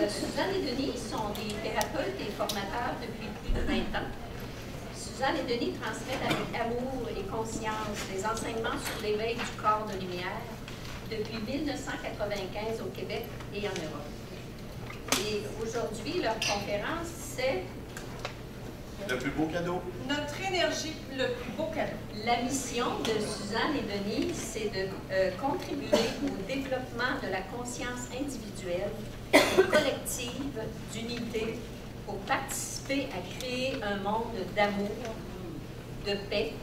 Suzanne et Denis sont des thérapeutes et formateurs depuis plus de 20 ans. Suzanne et Denis transmettent avec amour et conscience les enseignements sur l'éveil du corps de lumière depuis 1995 au Québec et en Europe. Et aujourd'hui, leur conférence, c'est le plus beau cadeau. Notre énergie, le plus beau cadeau. La mission de Suzanne et Denis, c'est de contribuer au développement de la conscience individuelle et collective d'unité pour participer à créer un monde d'amour, de paix,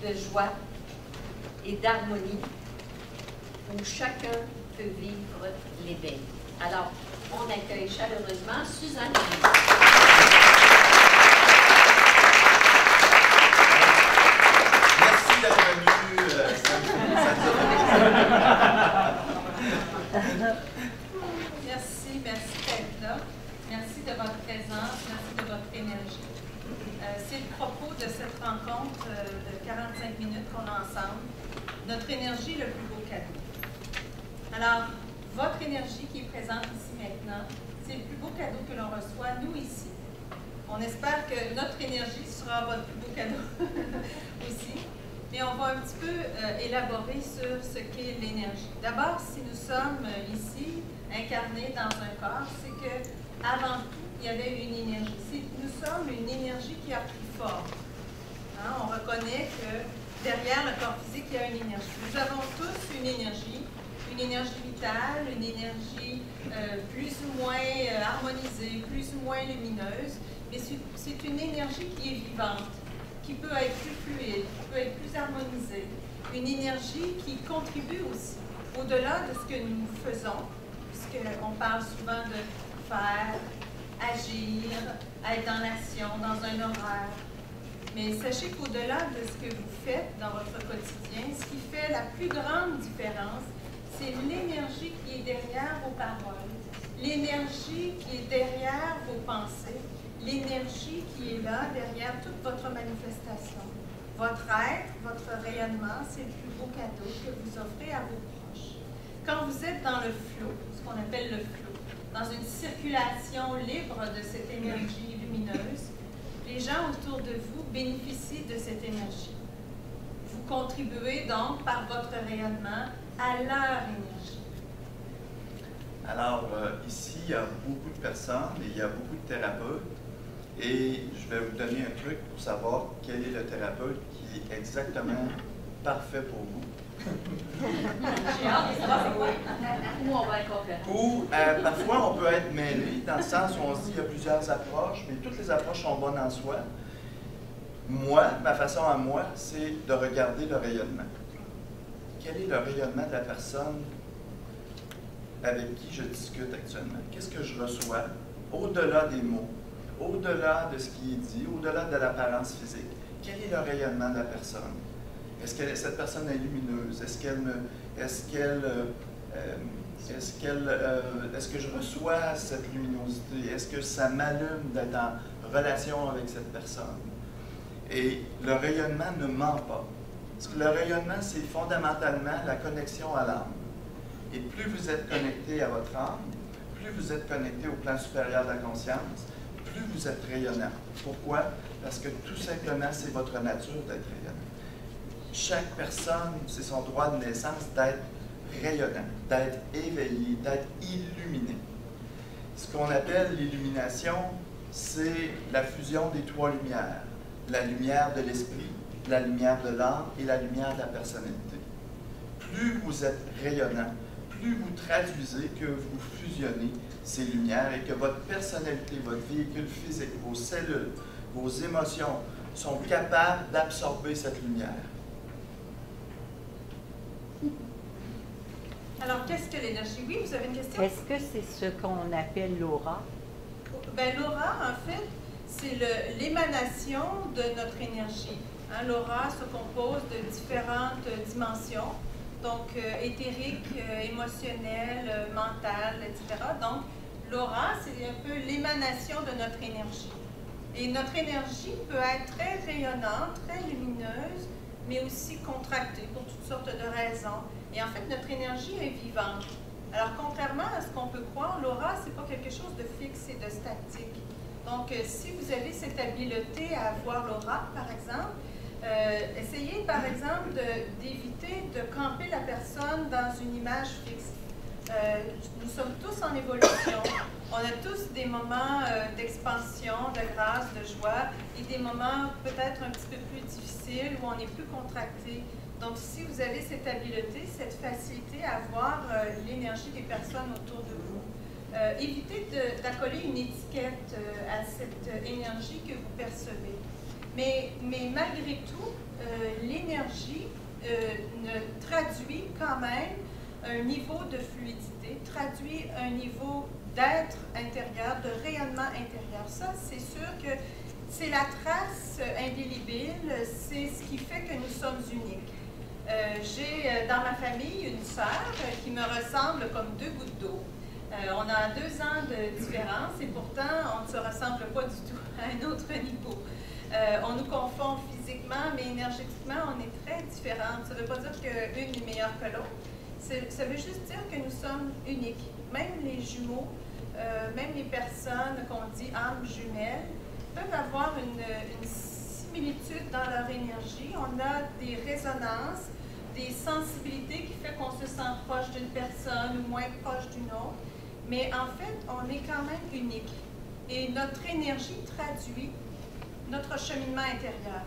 de joie et d'harmonie où chacun peut vivre l'éveil. Alors, on accueille chaleureusement Suzanne et Denis. Merci d'être là. Merci de votre présence, merci de votre énergie. C'est le propos de cette rencontre de 45 minutes qu'on a ensemble. Notre énergie, le plus beau cadeau. Alors, votre énergie qui est présente ici maintenant, c'est le plus beau cadeau que l'on reçoit, nous, ici. On espère que notre énergie sera votre plus beau cadeau aussi. Mais on va un petit peu élaborer sur ce qu'est l'énergie. D'abord, si nous sommes ici, incarnés dans un corps, c'est qu'avant tout, il y avait une énergie. Nous sommes une énergie qui a pris forme. Hein? On reconnaît que derrière le corps physique, il y a une énergie. Nous avons tous une énergie vitale, une énergie plus ou moins harmonisée, plus ou moins lumineuse, mais c'est une énergie qui est vivante, qui peut être plus fluide, qui peut être plus harmonisée, une énergie qui contribue aussi, au-delà de ce que nous faisons, puisqu'on parle souvent de faire, agir, être dans l'action, dans un horaire. Mais sachez qu'au-delà de ce que vous faites dans votre quotidien, ce qui fait la plus grande différence, c'est l'énergie qui est derrière vos paroles, l'énergie qui est derrière vos pensées, l'énergie qui est là derrière toute votre manifestation. Votre être, votre rayonnement, c'est le plus beau cadeau que vous offrez à vos proches. Quand vous êtes dans le flow, ce qu'on appelle le flow, dans une circulation libre de cette énergie lumineuse, les gens autour de vous bénéficient de cette énergie. Vous contribuez donc par votre rayonnement à leur énergie. Alors, ici, il y a beaucoup de personnes et il y a beaucoup de thérapeutes. Et je vais vous donner un truc pour savoir quel est le thérapeute qui est exactement parfait pour vous. J'ai hâte de savoir c'est quoi. Où on va être conférence. Ou parfois, on peut être mêlé dans le sens où on se dit qu'il y a plusieurs approches, mais toutes les approches sont bonnes en soi. Moi, ma façon à moi, c'est de regarder le rayonnement. Quel est le rayonnement de la personne avec qui je discute actuellement? Qu'est-ce que je reçois au-delà des mots, au-delà de ce qui est dit, au-delà de l'apparence physique? Quel est le rayonnement de la personne? Est-ce que cette personne est lumineuse? Est-ce que je reçois cette luminosité? Est-ce que ça m'allume d'être en relation avec cette personne? Et le rayonnement ne ment pas. Parce que le rayonnement, c'est fondamentalement la connexion à l'âme. Et plus vous êtes connecté à votre âme, plus vous êtes connecté au plan supérieur de la conscience, plus vous êtes rayonnant. Pourquoi? Parce que tout simplement, c'est votre nature d'être rayonnant. Chaque personne, c'est son droit de naissance d'être rayonnant, d'être éveillé, d'être illuminé. Ce qu'on appelle l'illumination, c'est la fusion des trois lumières. La lumière de l'esprit, la lumière de l'âme et la lumière de la personnalité. Plus vous êtes rayonnant, plus vous traduisez que vous fusionnez ces lumières et que votre personnalité, votre véhicule physique, vos cellules, vos émotions sont capables d'absorber cette lumière. Alors, qu'est-ce que l'énergie? Oui, vous avez une question? Est-ce que c'est ce qu'on appelle l'aura? Bien, l'aura, en fait, c'est l'émanation de notre énergie. Hein, l'aura se compose de différentes dimensions, donc éthérique, émotionnelle, mentale, etc. Donc, l'aura, c'est un peu l'émanation de notre énergie. Et notre énergie peut être très rayonnante, très lumineuse, mais aussi contractée pour toutes sortes de raisons. Et en fait, notre énergie est vivante. Alors, contrairement à ce qu'on peut croire, l'aura, ce n'est pas quelque chose de fixe et de statique. Donc, si vous avez cette habileté à voir l'aura, par exemple, essayez, par exemple, d'éviter de camper la personne dans une image fixe. Nous sommes tous en évolution. On a tous des moments d'expansion, de grâce, de joie, et des moments peut-être un petit peu plus difficiles où on est plus contracté. Donc, si vous avez cette habileté, cette facilité à voir l'énergie des personnes autour de vous, évitez d'accoler une étiquette à cette énergie que vous percevez. Mais malgré tout, l'énergie traduit quand même un niveau de fluidité, traduit un niveau d'être intérieur, de rayonnement intérieur. Ça, c'est sûr que c'est la trace indélébile, c'est ce qui fait que nous sommes uniques. J'ai dans ma famille une sœur qui me ressemble comme deux gouttes d'eau. On a 2 ans de différence et pourtant on ne se ressemble pas du tout à un autre niveau. On nous confond physiquement, mais énergétiquement, on est très différentes. Ça ne veut pas dire qu'une est meilleure que l'autre. Ça veut juste dire que nous sommes uniques. Même les jumeaux, même les personnes qu'on dit âmes jumelles, peuvent avoir une similitude dans leur énergie. On a des résonances, des sensibilités qui font qu'on se sent proche d'une personne ou moins proche d'une autre. Mais en fait, on est quand même unique. Et notre énergie traduit notre cheminement intérieur.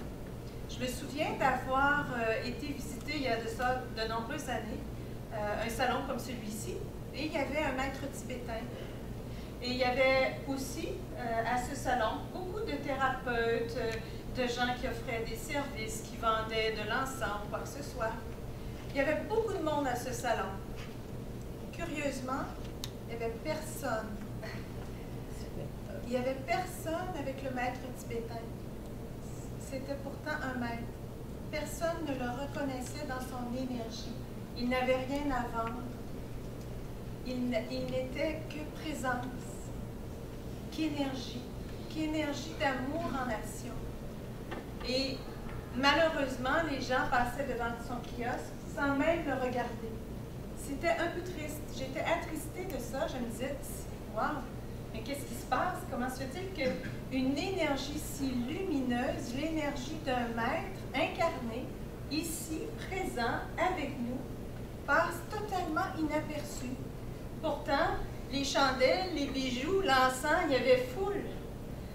Je me souviens d'avoir été visiter il y a de nombreuses années un salon comme celui-ci, et il y avait un maître tibétain. Et il y avait aussi à ce salon beaucoup de thérapeutes, de gens qui offraient des services, qui vendaient de l'encens, quoi que ce soit. Il y avait beaucoup de monde à ce salon. Curieusement, il n'y avait personne. Il n'y avait personne avec le maître tibétain. C'était pourtant un maître. Personne ne le reconnaissait dans son énergie. Il n'avait rien à vendre. Il n'était que présence, qu'énergie d'amour en action. Et malheureusement, les gens passaient devant son kiosque sans même le regarder. C'était un peu triste. J'étais attristée de ça. Je me disais, wow, mais qu'est-ce qui se passe? Comment se fait-il qu'une énergie si lumineuse, l'énergie d'un maître incarné, ici, présent, avec nous, passe totalement inaperçu? Pourtant, les chandelles, les bijoux, l'encens, il y avait foule.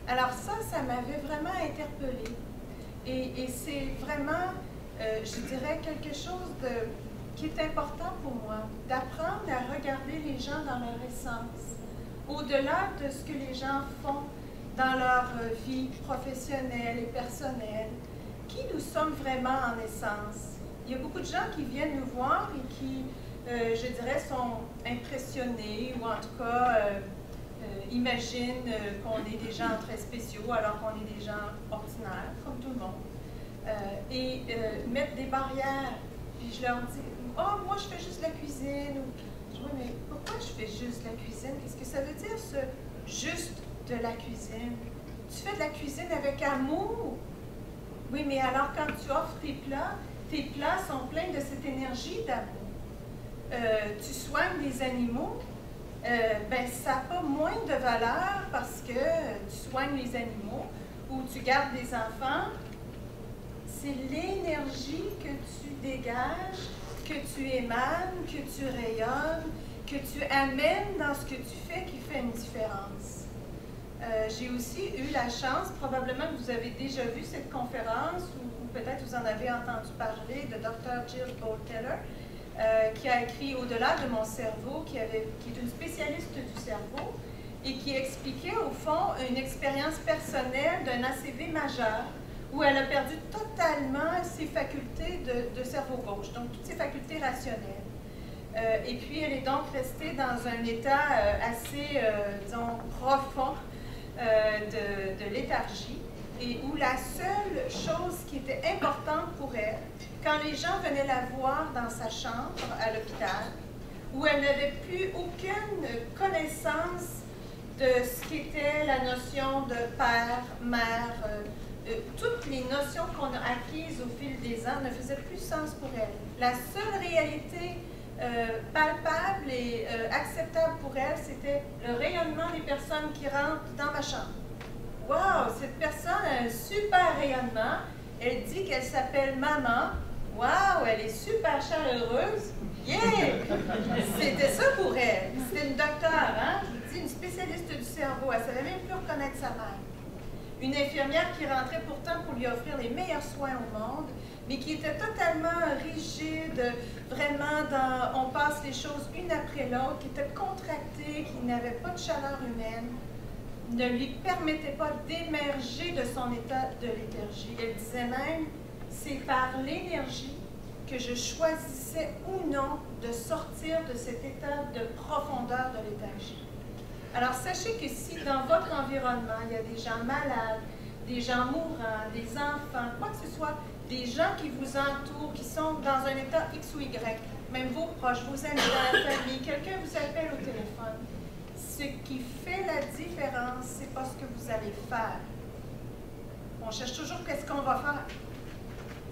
Alors ça m'avait vraiment interpellée. Et c'est vraiment, je dirais, quelque chose qui est important pour moi, d'apprendre à regarder les gens dans leur essence, au-delà de ce que les gens font dans leur vie professionnelle et personnelle. Qui nous sommes vraiment en essence? Il y a beaucoup de gens qui viennent nous voir et qui, je dirais, sont impressionnés ou en tout cas imaginent qu'on est des gens très spéciaux alors qu'on est des gens ordinaires, comme tout le monde. Et mettre des barrières. Puis je leur dis, « Oh, moi, je fais juste la cuisine. » Je dis, « Oui, mais pourquoi je fais juste la cuisine? Qu'est-ce que ça veut dire, ce juste de la cuisine? Tu fais de la cuisine avec amour. Oui, mais alors quand tu offres tes plats sont pleins de cette énergie d'amour. Tu soignes les animaux, ben, ça n'a pas moins de valeur parce que tu soignes les animaux ou tu gardes des enfants. C'est l'énergie que tu dégages, que tu émanes, que tu rayonnes, que tu amènes dans ce que tu fais qui fait une différence. J'ai aussi eu la chance, probablement que vous avez déjà vu cette conférence ou peut-être vous en avez entendu parler, de Dr. Jill Bolte-Taylor, qui a écrit Au-delà de mon cerveau, qui est une spécialiste du cerveau et qui expliquait au fond une expérience personnelle d'un ACV majeur où elle a perdu totalement ses facultés de cerveau gauche, donc toutes ses facultés rationnelles. Et puis elle est donc restée dans un état assez, disons, profond de léthargie, et où la seule chose qui était importante pour elle, quand les gens venaient la voir dans sa chambre à l'hôpital, où elle n'avait plus aucune connaissance de ce qu'était la notion de père, mère, toutes les notions qu'on a acquises au fil des ans ne faisaient plus sens pour elle. La seule réalité palpable et acceptable pour elle, c'était le rayonnement des personnes qui rentrent dans ma chambre. Wow, cette personne a un super rayonnement. Elle dit qu'elle s'appelle Maman. Wow, elle est super chaleureuse. Yeah! C'était ça pour elle. C'était une docteure, hein? Je vous dis, une spécialiste du cerveau. Elle ne savait même plus reconnaître sa mère. Une infirmière qui rentrait pourtant pour lui offrir les meilleurs soins au monde, mais qui était totalement rigide, vraiment on passe les choses une après l'autre, qui était contractée, qui n'avait pas de chaleur humaine, ne lui permettait pas d'émerger de son état de léthargie. Elle disait même, c'est par l'énergie que je choisissais ou non de sortir de cet état de profondeur de léthargie. Alors, sachez que si dans votre environnement, il y a des gens malades, des gens mourants, des enfants, quoi que ce soit, des gens qui vous entourent, qui sont dans un état X ou Y, même vos proches, vos amis dans la famille, quelqu'un vous appelle au téléphone, ce qui fait la différence, c'est pas ce que vous allez faire. On cherche toujours qu'est-ce qu'on va faire.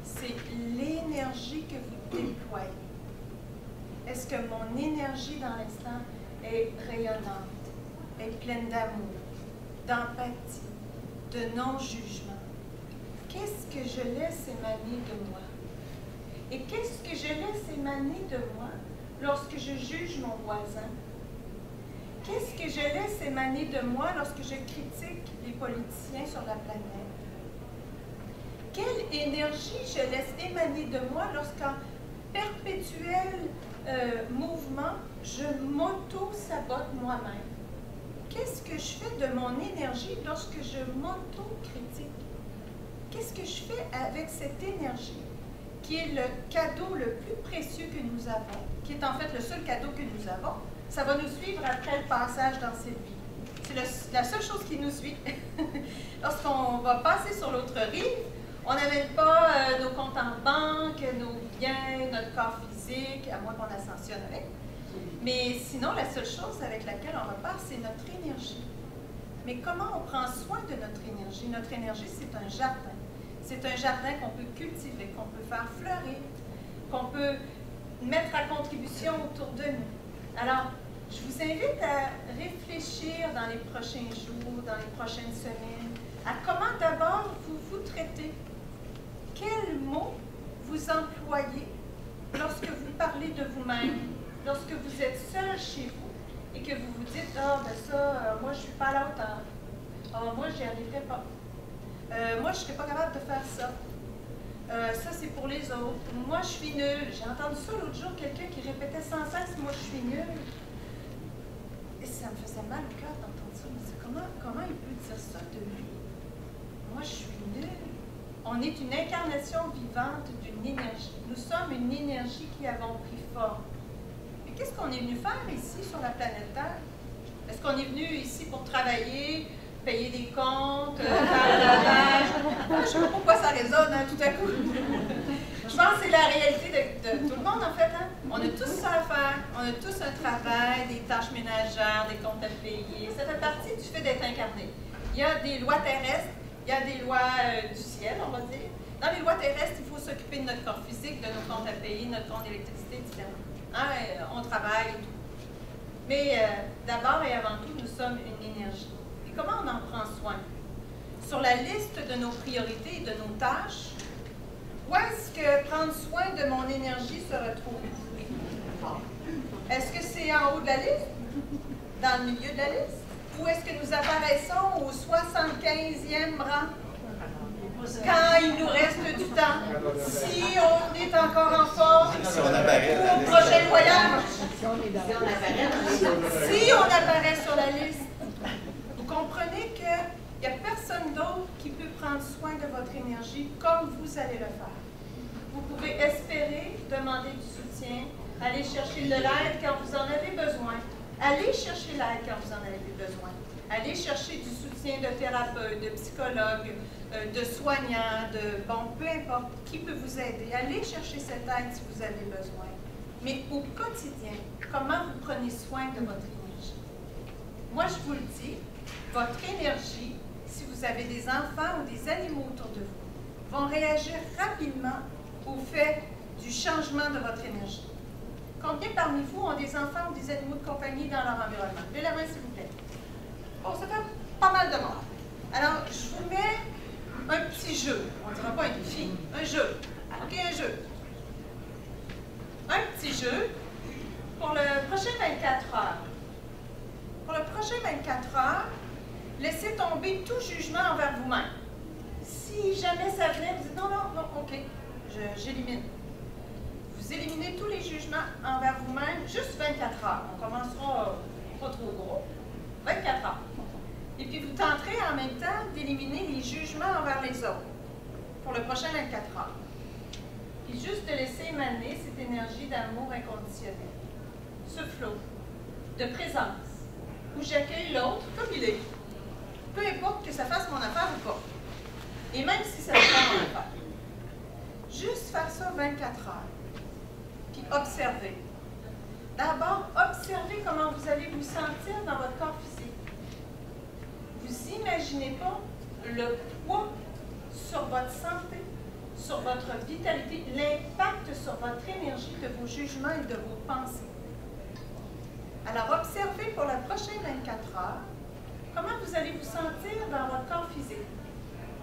C'est l'énergie que vous déployez. Est-ce que mon énergie dans l'instant est rayonnante, est pleine d'amour, d'empathie, de non-jugement? Qu'est-ce que je laisse émaner de moi? Et qu'est-ce que je laisse émaner de moi lorsque je juge mon voisin? Qu'est-ce que je laisse émaner de moi lorsque je critique les politiciens sur la planète? Quelle énergie je laisse émaner de moi lorsqu'en perpétuel mouvement, je m'auto-sabote moi-même? Qu'est-ce que je fais de mon énergie lorsque je m'auto-critique? Qu'est-ce que je fais avec cette énergie qui est le cadeau le plus précieux que nous avons, qui est en fait le seul cadeau que nous avons? Ça va nous suivre après le passage dans cette vie. C'est la seule chose qui nous suit. Lorsqu'on va passer sur l'autre rive, on n'amène pas nos comptes en banque, nos biens, notre corps physique, à moins qu'on ascensionne avec. Mais sinon, la seule chose avec laquelle on repart, c'est notre énergie. Mais comment on prend soin de notre énergie? Notre énergie, c'est un jardin. C'est un jardin qu'on peut cultiver, qu'on peut faire fleurir, qu'on peut mettre à contribution autour de nous. Alors, je vous invite à réfléchir dans les prochains jours, dans les prochaines semaines, à comment d'abord vous vous traitez. Quels mots vous employez lorsque vous parlez de vous-même, lorsque vous êtes seul chez vous et que vous vous dites « Ah, ben ça, moi, je ne suis pas à la hauteur. Ah, moi, j'y arriverai pas. Moi, je ne serais pas capable de faire ça. Ça, c'est pour les autres. Moi, je suis nulle. » J'ai entendu ça l'autre jour, quelqu'un qui répétait sans cesse « Moi, je suis nulle. » Et ça me faisait mal au cœur d'entendre ça. Mais comment il peut dire ça de lui? Moi, je suis nulle. On est une incarnation vivante d'une énergie. Nous sommes une énergie qui avons pris forme. Et qu'est-ce qu'on est venu faire ici sur la planète Terre? Est-ce qu'on est venu ici pour travailler, payer des comptes, faire le lavage? Je ne sais pas pourquoi ça résonne hein, tout à coup. Je pense que c'est la réalité de tout le monde en fait. Hein? On a tous ça à faire. On a tous un travail, des tâches ménagères, des comptes à payer. Ça fait partie du fait d'être incarné. Il y a des lois terrestres. Il y a des lois du ciel, on va dire. Dans les lois terrestres, il faut s'occuper de notre corps physique, de nos comptes à payer, notre compte d'électricité, etc. Hein, on travaille et tout. Mais d'abord et avant tout, nous sommes une énergie. Et comment on en prend soin? Sur la liste de nos priorités et de nos tâches, où est-ce que prendre soin de mon énergie se retrouve? Est-ce que c'est en haut de la liste? Dans le milieu de la liste? Où est-ce que nous apparaissons au 75e rang? Quand il nous reste du temps. Si on est encore en forme, Si on apparaît à la au liste. prochain voyage. Si on on apparaît sur la liste. Vous comprenez qu'il n'y a personne d'autre qui peut prendre soin de votre énergie comme vous allez le faire. Vous pouvez espérer, demander du soutien, aller chercher de l'aide quand vous en avez besoin. Allez chercher l'aide quand vous en avez besoin. Allez chercher du soutien de thérapeutes, de psychologues, de soignants, peu importe qui peut vous aider. Allez chercher cette aide si vous avez besoin. Mais au quotidien, comment vous prenez soin de votre énergie? Moi, je vous le dis, votre énergie, si vous avez des enfants ou des animaux autour de vous, vont réagir rapidement au fait du changement de votre énergie. Combien parmi vous ont des enfants ou des animaux de compagnie dans leur environnement? Levez la main, s'il vous plaît. Bon, ça fait pas mal de monde. Alors, je vous mets un petit jeu. On ne dira pas un défi, un jeu. OK, un jeu. Un petit jeu pour le prochain 24 heures. Pour le prochain 24 heures, laissez tomber tout jugement envers vous-même. Si jamais ça venait, vous dites non, non, non, OK, j'élimine. Vous éliminez tous les jugements envers vous-même, juste 24 heures. On commencera pas trop gros. 24 heures. Et puis vous tenterez en même temps d'éliminer les jugements envers les autres pour le prochain 24 heures. Puis juste de laisser émaner cette énergie d'amour inconditionnel, ce flot de présence, où j'accueille l'autre comme il est. Peu importe que ça fasse mon affaire ou pas. Et même si ça ne fait pas mon affaire. Juste faire ça 24 heures. Puis observer. D'abord, observez comment vous allez vous sentir dans votre corps physique. Vous n'imaginez pas le poids sur votre santé, sur votre vitalité, l'impact sur votre énergie de vos jugements et de vos pensées. Alors, observez pour la prochaine 24 heures comment vous allez vous sentir dans votre corps physique.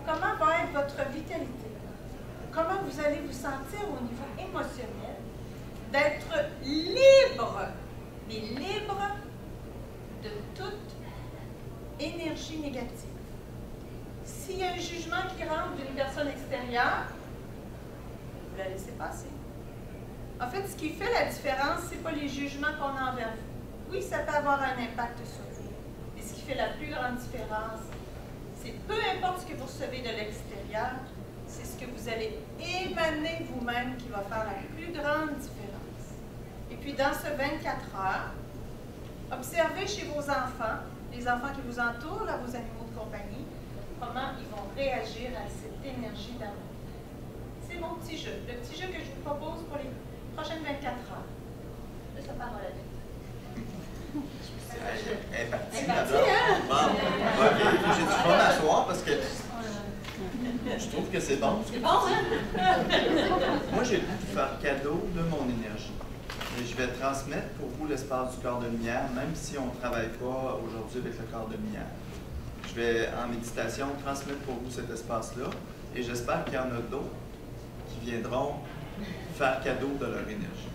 Comment va être votre vitalité. Comment vous allez vous sentir au niveau émotionnel d'être libre, mais libre de toute énergie négative. S'il y a un jugement qui rentre d'une personne extérieure, vous la laissez passer. En fait, ce qui fait la différence, ce n'est pas les jugements qu'on a envers vous. Oui, ça peut avoir un impact sur vous. Mais ce qui fait la plus grande différence, c'est peu importe ce que vous recevez de l'extérieur, c'est ce que vous allez émaner vous-même qui va faire la plus grande différence. Et puis, dans ce 24 heures, observez chez vos enfants, les enfants qui vous entourent, là, vos animaux de compagnie, comment ils vont réagir à cette énergie d'amour. C'est mon petit jeu, le petit jeu que je vous propose pour les prochaines 24 heures. Je laisse la parole à lui. Elle est partie, Elle est partie, madame. hein? Bon, ok, j'ai du fun à soir parce que je trouve que c'est bon. C'est bon, hein? Moi, j'ai le goût de faire cadeau de mon énergie. Et je vais transmettre pour vous l'espace du corps de lumière, même si on ne travaille pas aujourd'hui avec le corps de lumière. Je vais, en méditation, transmettre pour vous cet espace-là. Et j'espère qu'il y en a d'autres qui viendront faire cadeau de leur énergie.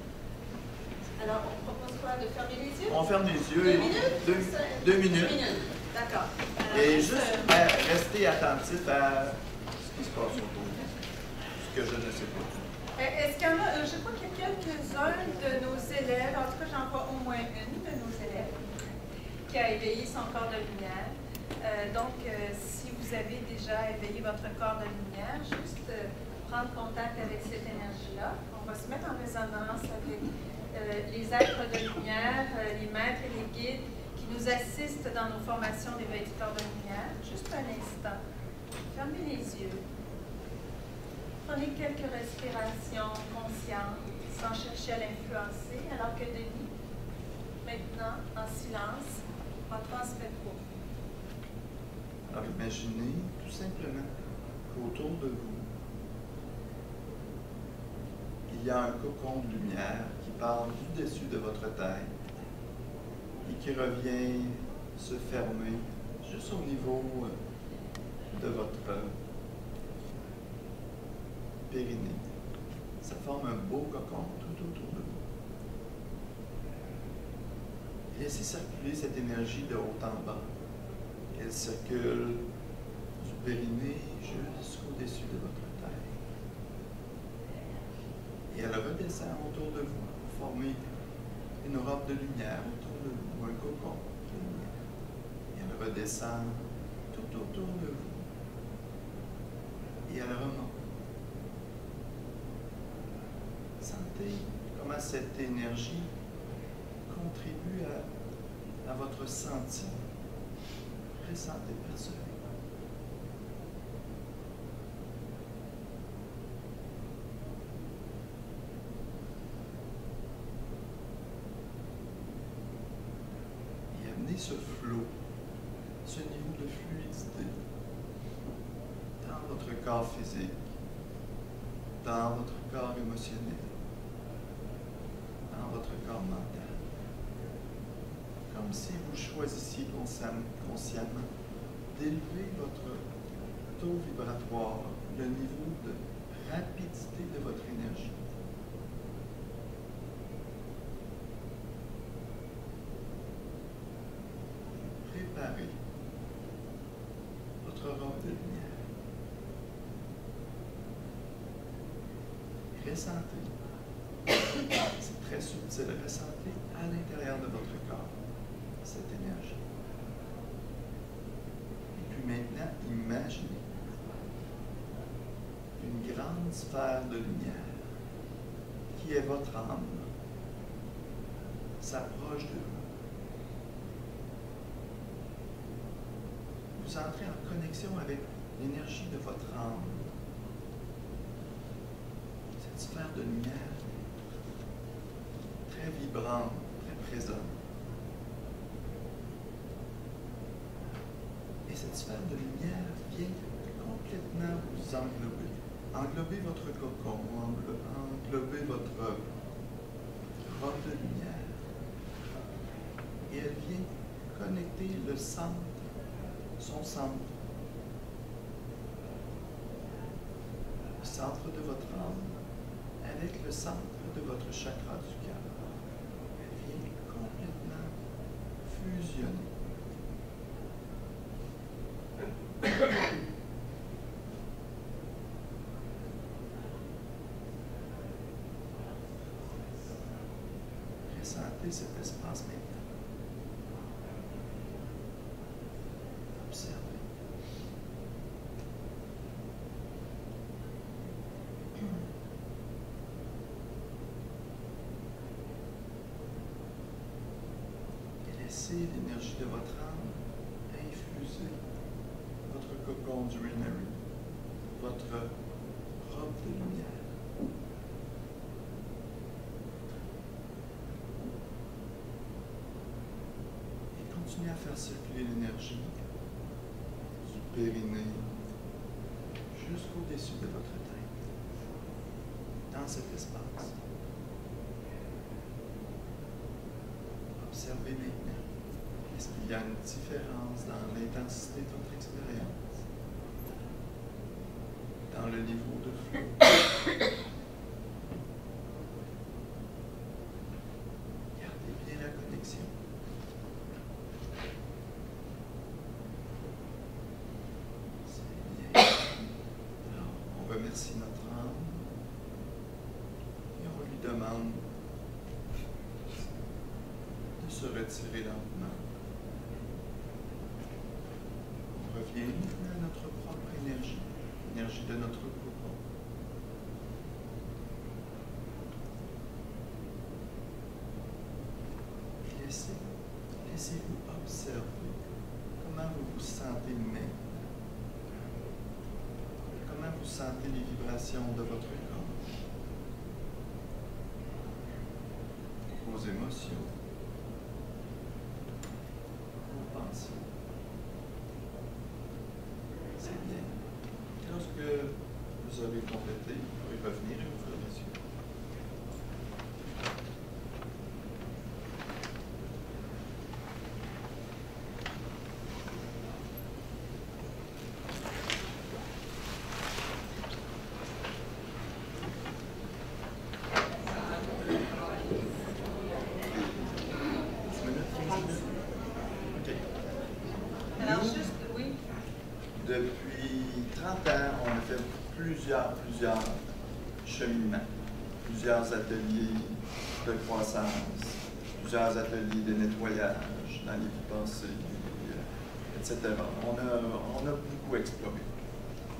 Alors, on propose quoi? De fermer les yeux? On ferme les yeux. 2 minutes? 2 minutes. 2 minutes. D'accord. Et juste rester attentif à ce qui se passe autour de vous, ce que je ne sais pas. Est-ce qu'il y en a, je crois qu'il y a quelques-uns de nos élèves, en tout cas j'en vois au moins une de nos élèves, qui a éveillé son corps de lumière. Donc, si vous avez déjà éveillé votre corps de lumière, juste prendre contact avec cette énergie-là. On va se mettre en résonance avec les êtres de lumière, les maîtres et les guides qui nous assistent dans nos formations d'éveil du corps de lumière. Juste un instant. Fermez les yeux. Prenez quelques respirations conscientes, sans chercher à l'influencer, alors que Denis, maintenant, en silence, va transmettre pour vous. Alors imaginez tout simplement qu'autour de vous, il y a un cocon de lumière qui part du dessus de votre tête et qui revient se fermer juste au niveau de votre périnée. Ça forme un beau cocon tout autour de vous. Laissez circuler cette énergie de haut en bas. Elle circule du périnée jusqu'au-dessus de votre tête. Et elle redescend autour de vous pour former une robe de lumière autour de vous, un cocon de lumière. Et elle redescend tout autour de vous. Et elle remonte. Sentez comment cette énergie contribue à votre senti. Ressentez, percevez. Et amenez ce flot, ce niveau de fluidité dans votre corps physique, dans votre corps émotionnel, dans votre corps mental. Comme si vous choisissiez consciemment d'élever votre taux vibratoire, le niveau de rapidité de votre énergie. Préparez votre robe de lumière. Ressentez. C'est très subtil. Ressentez à l'intérieur de votre corps cette énergie. Et puis maintenant, imaginez une grande sphère de lumière qui est votre âme s'approche de vous. Vous entrez en connexion avec l'énergie de votre âme. Cette sphère de lumière très vibrante, très présente. Et cette sphère de lumière vient complètement vous englober. Englober votre cocon, englober votre robe de lumière. Et elle vient connecter le centre, son centre, le centre de votre âme, avec le centre de votre chakra du cœur. Elle vient complètement fusionner. Ressentez cet espace maintenant. Observez. Et laissez l'énergie de votre âme infuser votre cocon urinary, votre robe de lumière. Et continuez à faire circuler l'énergie du périnée jusqu'au-dessus de votre tête, dans cet espace. Observez maintenant. Est-ce qu'il y a une différence dans l'intensité de votre expérience, dans le niveau de flot? Gardez bien la connexion. C'est bien. Alors, on remercie notre âme et on lui demande de se retirer lentement. On revient maintenant à notre propre énergie, l'énergie de notre cocon. Et laissez-vous observer comment vous vous sentez maintenant. Comment vous sentez les vibrations de votre corps, vos émotions, vos pensées. C'est bien. Lorsque vous aurez complété, vous pouvez revenir et ouvrir les yeux. Depuis 30 ans, on a fait plusieurs cheminements, plusieurs ateliers de croissance, plusieurs ateliers de nettoyage dans les vies passées, etc. On a beaucoup exploré.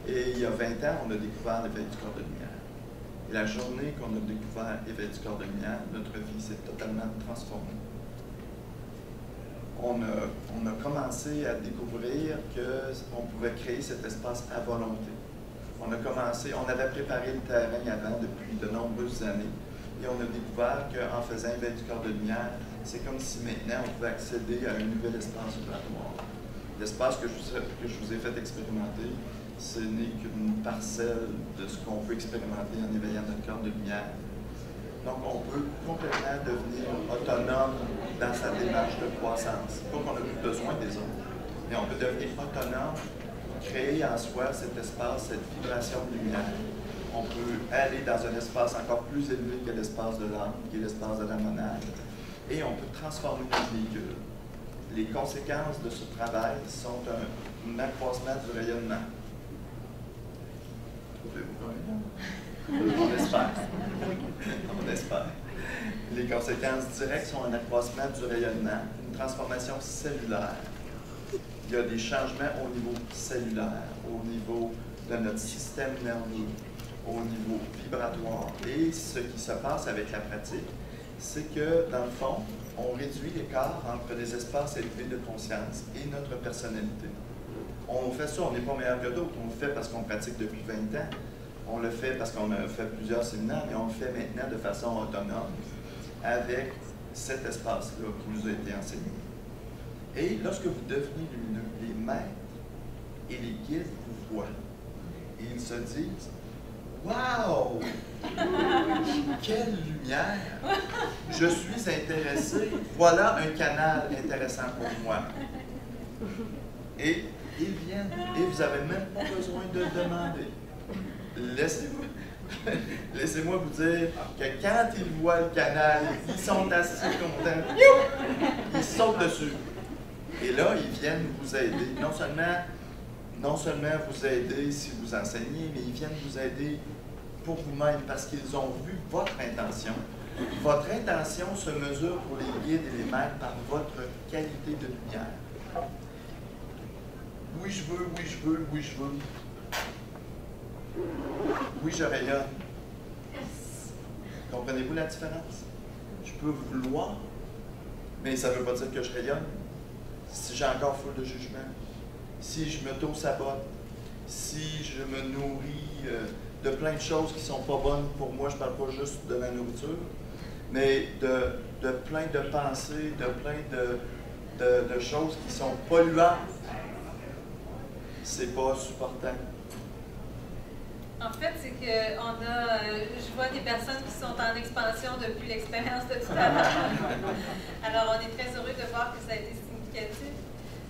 Et il y a 20 ans, on a découvert l'éveil du corps de lumière. Et la journée qu'on a découvert l'éveil du corps de lumière, notre vie s'est totalement transformée. On a commencé à découvrir qu'on pouvait créer cet espace à volonté. On avait préparé le terrain avant depuis de nombreuses années et on a découvert qu'en faisant l'éveil du corps de lumière, c'est comme si maintenant on pouvait accéder à un nouvel espace vibratoire. L'espace que je vous ai fait expérimenter, ce n'est qu'une parcelle de ce qu'on peut expérimenter en éveillant notre corps de lumière. Donc, on peut complètement devenir autonome dans sa démarche de croissance. Pas qu'on n'a plus besoin des autres, mais on peut devenir autonome, créer en soi cet espace, cette vibration de lumière. On peut aller dans un espace encore plus élevé que l'espace de l'âme, qui est l'espace de la monade, et on peut transformer notre véhicule. Les conséquences de ce travail sont un accroissement du rayonnement. On espère. On espère. Les conséquences directes sont un accroissement du rayonnement, une transformation cellulaire. Il y a des changements au niveau cellulaire, au niveau de notre système nerveux, au niveau vibratoire. Et ce qui se passe avec la pratique, c'est que, dans le fond, on réduit l'écart entre les espaces élevés de conscience et notre personnalité. On fait ça, on n'est pas meilleur que d'autres, on le fait parce qu'on pratique depuis 20 ans. On le fait parce qu'on a fait plusieurs séminaires, mais on le fait maintenant de façon autonome avec cet espace-là qui nous a été enseigné. Et lorsque vous devenez lumineux, les maîtres et les guides vous voient. Et ils se disent « Wow! Quelle lumière! Je suis intéressé. Voilà un canal intéressant pour moi. » Et ils viennent. Et vous n'avez même pas besoin de demander. Laissez-moi vous dire que quand ils voient le canal, ils sont assez contents. Ils sautent dessus. Et là, ils viennent vous aider. Non seulement vous aider si vous enseignez, mais ils viennent vous aider pour vous-même parce qu'ils ont vu votre intention. Votre intention se mesure pour les guides et les maîtres par votre qualité de lumière. Oui, je veux, oui, je veux, oui, je veux. Oui, je rayonne. Comprenez-vous la différence? Je peux vouloir, mais ça ne veut pas dire que je rayonne. Si j'ai encore foule de jugement, si je m'auto-sabote, si je me nourris de plein de choses qui ne sont pas bonnes pour moi, je ne parle pas juste de la nourriture, mais de plein de pensées, de plein de choses qui sont polluantes, c'est pas supportable. En fait, c'est que je vois des personnes qui sont en expansion depuis l'expérience de tout à l'heure. Alors, on est très heureux de voir que ça a été significatif.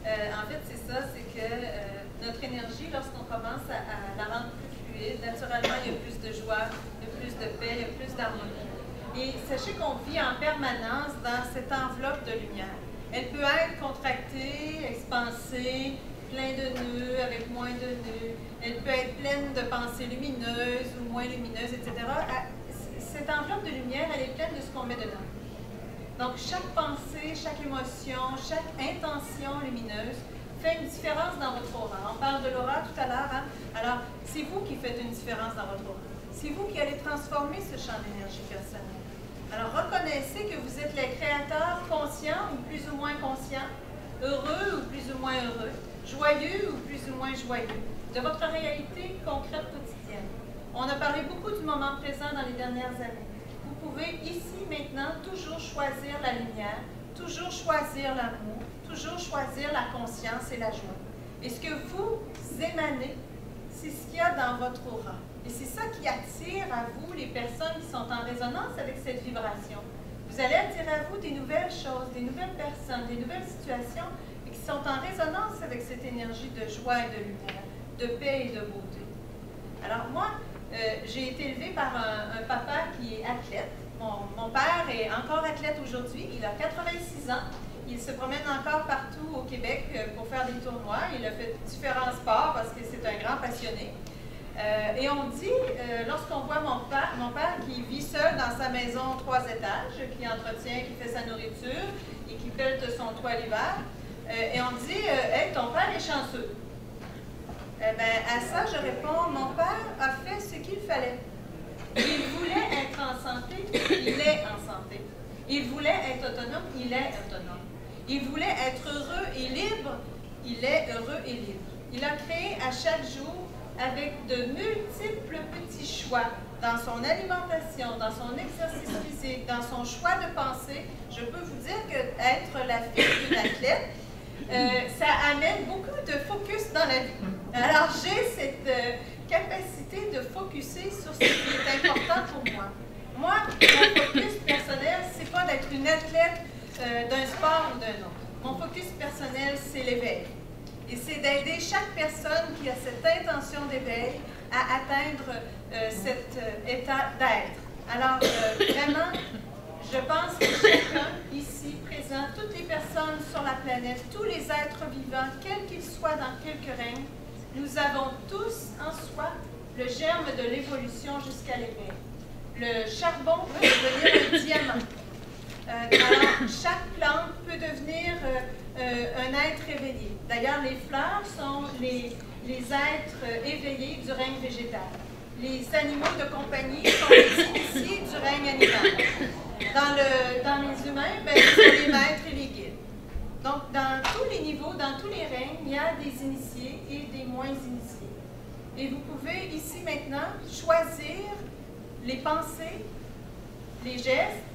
En fait, c'est ça, c'est que notre énergie, lorsqu'on commence à la rendre plus fluide, naturellement, il y a plus de joie, il y a plus de paix, il y a plus d'harmonie. Et sachez qu'on vit en permanence dans cette enveloppe de lumière. Elle peut être contractée, expansée, plein de nœuds, avec moins de nœuds. Elle peut être pleine de pensées lumineuses ou moins lumineuses, etc. Cette enveloppe de lumière, elle est pleine de ce qu'on met dedans. Donc, chaque pensée, chaque émotion, chaque intention lumineuse fait une différence dans votre aura. On parle de l'aura tout à l'heure, hein? Alors, c'est vous qui faites une différence dans votre aura. C'est vous qui allez transformer ce champ d'énergie personnel. Alors, reconnaissez que vous êtes les créateurs conscients ou plus ou moins conscients, heureux ou plus ou moins heureux, joyeux ou plus ou moins joyeux, de votre réalité concrète quotidienne. On a parlé beaucoup du moment présent dans les dernières années. Vous pouvez ici, maintenant, toujours choisir la lumière, toujours choisir l'amour, toujours choisir la conscience et la joie. Et ce que vous émanez, c'est ce qu'il y a dans votre aura. Et c'est ça qui attire à vous les personnes qui sont en résonance avec cette vibration. Vous allez attirer à vous des nouvelles choses, des nouvelles personnes, des nouvelles situations et qui sont en résonance avec cette énergie de joie et de lumière, de paix et de beauté. Alors moi, j'ai été élevée par un papa qui est athlète. Mon père est encore athlète aujourd'hui. Il a 86 ans. Il se promène encore partout au Québec pour faire des tournois. Il a fait différents sports parce que c'est un grand passionné. Et on dit, lorsqu'on voit mon père qui vit seul dans sa maison 3 étages, qui entretient, qui fait sa nourriture et qui pelte son toit l'hiver, et on dit, hey, ton père est chanceux. À ça, je réponds, mon père a fait ce qu'il fallait. Il voulait être en santé, il est en santé. Il voulait être autonome, il est autonome. Il voulait être heureux et libre, il est heureux et libre. Il a créé à chaque jour avec de multiples petits choix dans son alimentation, dans son exercice physique, dans son choix de pensée. Je peux vous dire qu'être la fille d'une athlète, ça amène beaucoup de focus dans la vie. Alors, j'ai cette capacité de focuser sur ce qui est important pour moi. moi, mon focus personnel, c'est pas d'être une athlète d'un sport ou d'un autre. Mon focus personnel, c'est l'éveil. Et c'est d'aider chaque personne qui a cette intention d'éveil à atteindre cet état d'être. Alors, vraiment, je pense que chacun ici présent, toutes les personnes sur la planète, tous les êtres vivants, quels qu'ils soient dans quelque règne, nous avons tous en soi le germe de l'évolution jusqu'à l'éveil. Le charbon peut devenir un diamant. Alors, chaque plante peut devenir un être éveillé. D'ailleurs, les fleurs sont les êtres éveillés du règne végétal. Les animaux de compagnie sont les initiés du règne animal. Dans les humains, c'est les maîtres et les guides. Donc, dans tous les niveaux, dans tous les règnes, il y a des initiés et des moins initiés. Et vous pouvez ici maintenant choisir les pensées, les gestes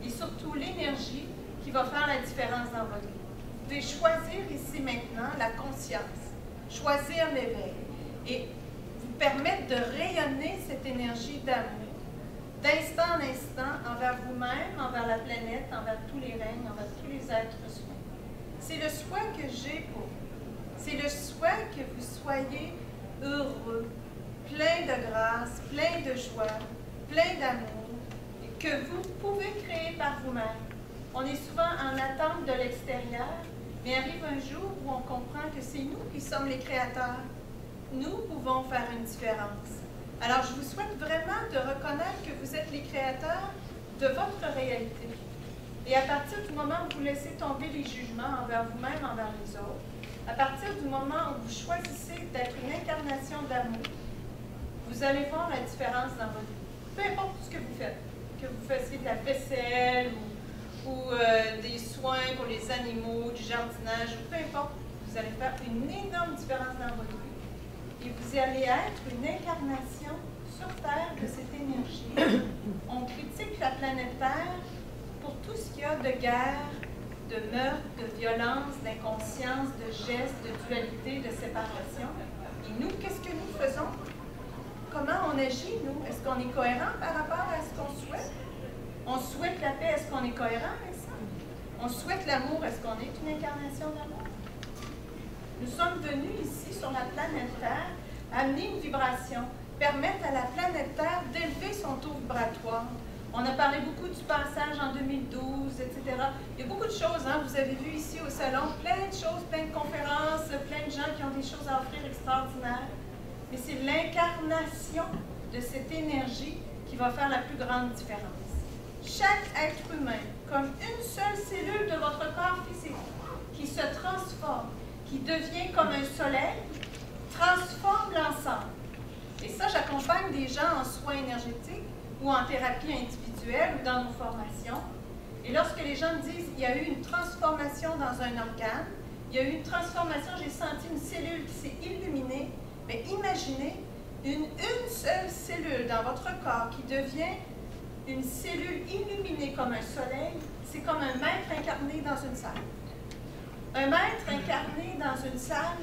et surtout l'énergie qui va faire la différence dans votre vie. Vous pouvez choisir ici maintenant la conscience, choisir l'éveil et vous permettre de rayonner cette énergie d'amour, d'instant en instant, envers vous-même, envers la planète, envers tous les règnes, envers tous les êtres humains. C'est le souhait que j'ai pour vous. C'est le souhait que vous soyez heureux, plein de grâce, plein de joie, plein d'amour, et que vous pouvez créer par vous-même. On est souvent en attente de l'extérieur, mais arrive un jour où on comprend que c'est nous qui sommes les créateurs. Nous pouvons faire une différence. Alors, je vous souhaite vraiment de reconnaître que vous êtes les créateurs de votre réalité. Et à partir du moment où vous laissez tomber les jugements envers vous-même, envers les autres, à partir du moment où vous choisissez d'être une incarnation d'amour, vous allez voir la différence dans votre vie. Peu importe ce que vous faites, que vous fassiez de la vaisselle ou des soins pour les animaux, du jardinage, peu importe, vous allez faire une énorme différence dans votre vie. Et vous allez être une incarnation sur Terre de cette énergie. On critique la planète Terre pour tout ce qu'il y a de guerre, de meurtre, de violence, d'inconscience, de gestes, de dualité, de séparation. Et nous, qu'est-ce que nous faisons? Comment on agit, nous? Est-ce qu'on est cohérent par rapport à ce qu'on souhaite? On souhaite la paix, est-ce qu'on est cohérent avec ça? On souhaite l'amour, est-ce qu'on est une incarnation d'amour? Nous sommes venus ici sur la planète Terre amener une vibration, permettre à la planète Terre d'élever son taux vibratoire. On a parlé beaucoup du passage en 2012, etc. Il y a beaucoup de choses, hein? Vous avez vu ici au salon, plein de choses, plein de conférences, plein de gens qui ont des choses à offrir extraordinaires. Mais c'est l'incarnation de cette énergie qui va faire la plus grande différence. Chaque être humain, comme une seule cellule de votre corps physique, qui se transforme, qui devient comme un soleil, transforme l'ensemble. Et ça, j'accompagne des gens en soins énergétiques ou en thérapie individuelle ou dans nos formations. Et lorsque les gens me disent qu'il y a eu une transformation dans un organe, il y a eu une transformation, j'ai senti une cellule qui s'est illuminée, mais imaginez une seule cellule dans votre corps qui devient une cellule illuminée comme un soleil, c'est comme un maître incarné dans une salle. Un maître incarné dans une salle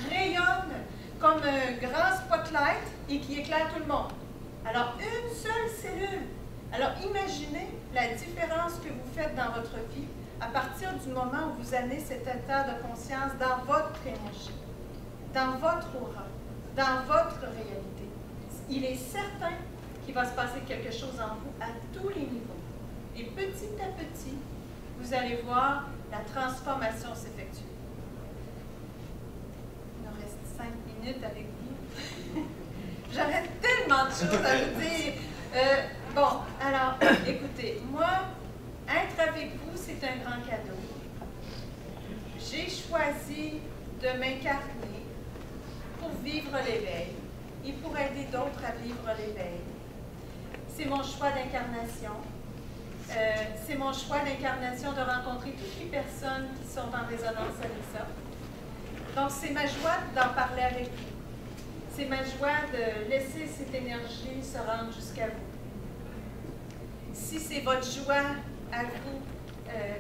rayonne comme un grand spotlight et qui éclaire tout le monde. Alors, une seule cellule. Alors, imaginez la différence que vous faites dans votre vie à partir du moment où vous amenez cet état de conscience dans votre énergie, dans votre aura, dans votre réalité. Il est certain qu'il va se passer quelque chose en vous à tous les niveaux. Et petit à petit, vous allez voir la transformation s'effectuer. Il nous reste 5 minutes avec vous. J'aurais tellement de choses à vous dire. Bon, alors, écoutez, moi, être avec vous, c'est un grand cadeau. J'ai choisi de m'incarner pour vivre l'éveil et pour aider d'autres à vivre l'éveil. C'est mon choix d'incarnation. C'est mon choix d'incarnation de rencontrer toutes les personnes qui sont en résonance avec ça. Donc, c'est ma joie d'en parler avec vous. C'est ma joie de laisser cette énergie se rendre jusqu'à vous. Si c'est votre joie à vous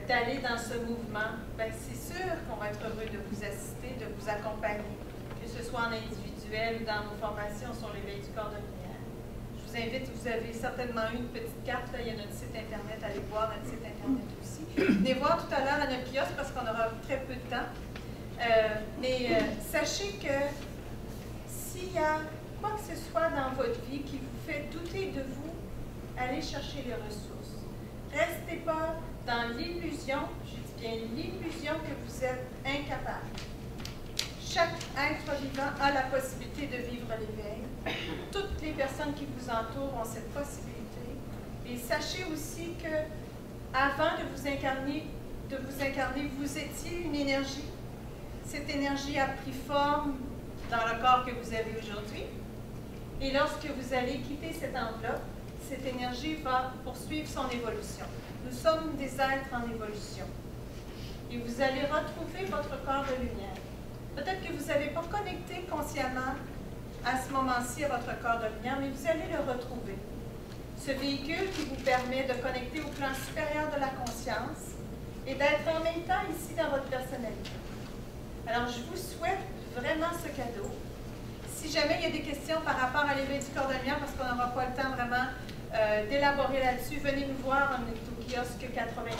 d'aller dans ce mouvement, ben c'est sûr qu'on va être heureux de vous assister, de vous accompagner, que ce soit en individuel ou dans nos formations sur l'éveil du corps de lumière. Je vous vous invite, vous avez certainement eu une petite carte, là, il y a notre site Internet, allez voir notre site Internet aussi. Venez voir tout à l'heure à notre kiosque parce qu'on aura très peu de temps. Sachez que s'il y a quoi que ce soit dans votre vie qui vous fait douter de vous, allez chercher les ressources. Restez pas dans l'illusion, je dis bien l'illusion que vous êtes incapable. Chaque être vivant a la possibilité de vivre l'éveil. Toutes les personnes qui vous entourent ont cette possibilité. Et sachez aussi que avant de vous incarner, vous étiez une énergie. Cette énergie a pris forme dans le corps que vous avez aujourd'hui. Et lorsque vous allez quitter cette enveloppe, cette énergie va poursuivre son évolution. Nous sommes des êtres en évolution. Et vous allez retrouver votre corps de lumière. Peut-être que vous n'avez pas connecté consciemment à ce moment-ci à votre corps de lumière, mais vous allez le retrouver. Ce véhicule qui vous permet de connecter au plan supérieur de la conscience et d'être en même temps ici dans votre personnalité. Alors, je vous souhaite vraiment ce cadeau. Si jamais il y a des questions par rapport à l'éveil du corps de lumière, parce qu'on n'aura pas le temps vraiment d'élaborer là-dessus, venez nous voir, on est au kiosque 99.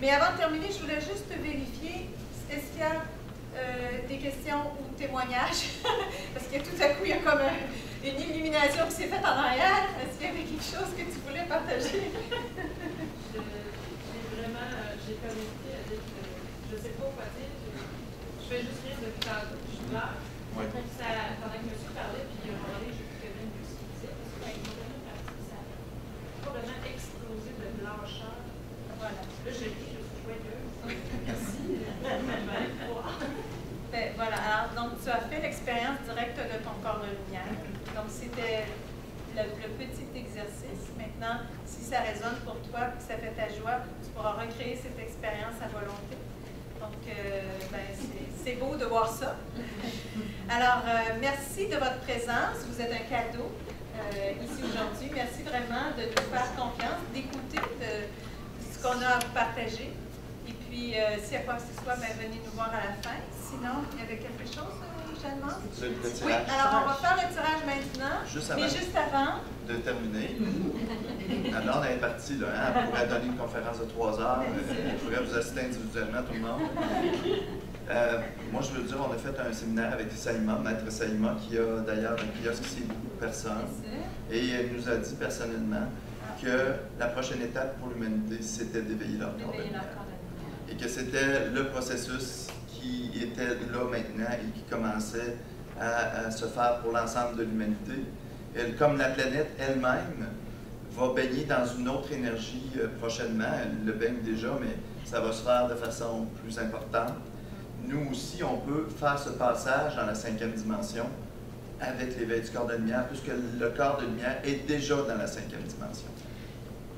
Mais avant de terminer, je voulais juste vérifier, est-ce qu'il y a des questions ou témoignages? Parce que tout à coup, il y a comme une illumination qui s'est faite en arrière. Est-ce qu'il y avait quelque chose que tu voulais partager? J'ai connecté avec, je ne sais pas quoi dire, je fais juste rire depuis tantôt, je suis là. Ouais. Pendant que monsieur parlait, puis il a demandé, je ne sais plus ce qu'il disait, parce que quand il m'a donné une partie, ça a complètement explosé de blancheur. Voilà. Là, je lis, je suis joyeuse. Merci. Voilà, alors donc tu as fait l'expérience directe de ton corps de lumière. Donc c'était le petit exercice. Maintenant, si ça résonne pour toi et que ça fait ta joie, tu pourras recréer cette expérience à volonté. Donc, c'est beau de voir ça. Alors, merci de votre présence. Vous êtes un cadeau ici aujourd'hui. Merci vraiment de nous faire confiance, d'écouter ce qu'on a à vous partager. Et puis, s'il y a quoi que ce soit, venez nous voir à la fin. Sinon, il y avait quelque chose, Jeanne-Mance? Le tirage. Oui, alors on va faire le tirage maintenant. Mais juste avant de terminer. Alors, on est parti, là, hein, elle pourrait donner une conférence de 3 heures, elle pourrait vous assister individuellement, tout le monde. Moi, je veux dire, on a fait un séminaire avec Saïma, Maître Saïma, qui a d'ailleurs un kiosque ici, beaucoup de personnes. Et elle nous a dit personnellement que la prochaine étape pour l'humanité, c'était d'éveiller leur corps de lumière. Et que c'était le processus qui était là maintenant et qui commençait à se faire pour l'ensemble de l'humanité. Elle, comme la planète elle-même, va baigner dans une autre énergie prochainement. Elle le baigne déjà, mais ça va se faire de façon plus importante. Nous aussi, on peut faire ce passage dans la 5e dimension avec l'éveil du corps de lumière, puisque le corps de lumière est déjà dans la 5e dimension.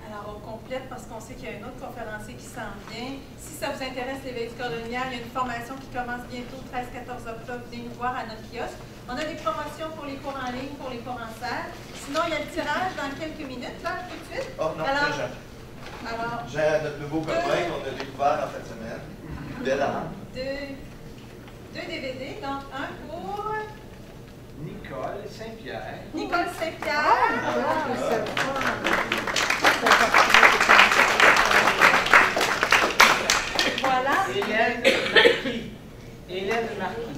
Alors, on complète parce qu'on sait qu'il y a un autre conférencier qui s'en vient. Si ça vous intéresse, l'éveil du corps de lumière, il y a une formation qui commence bientôt, 13-14 octobre. Venez nous voir à notre kiosque. On a des promotions pour les cours en ligne, pour les cours en salle. Sinon, il y a le tirage dans quelques minutes, là, tout de suite. Oh non, alors, c'est Jean. Alors, Jean, notre nouveau copain qu'on a découvert en fin de semaine. Belle âme. Deux DVD, donc un pour Nicole Saint-Pierre. Nicole Saint-Pierre. Voilà. Hélène Marquis.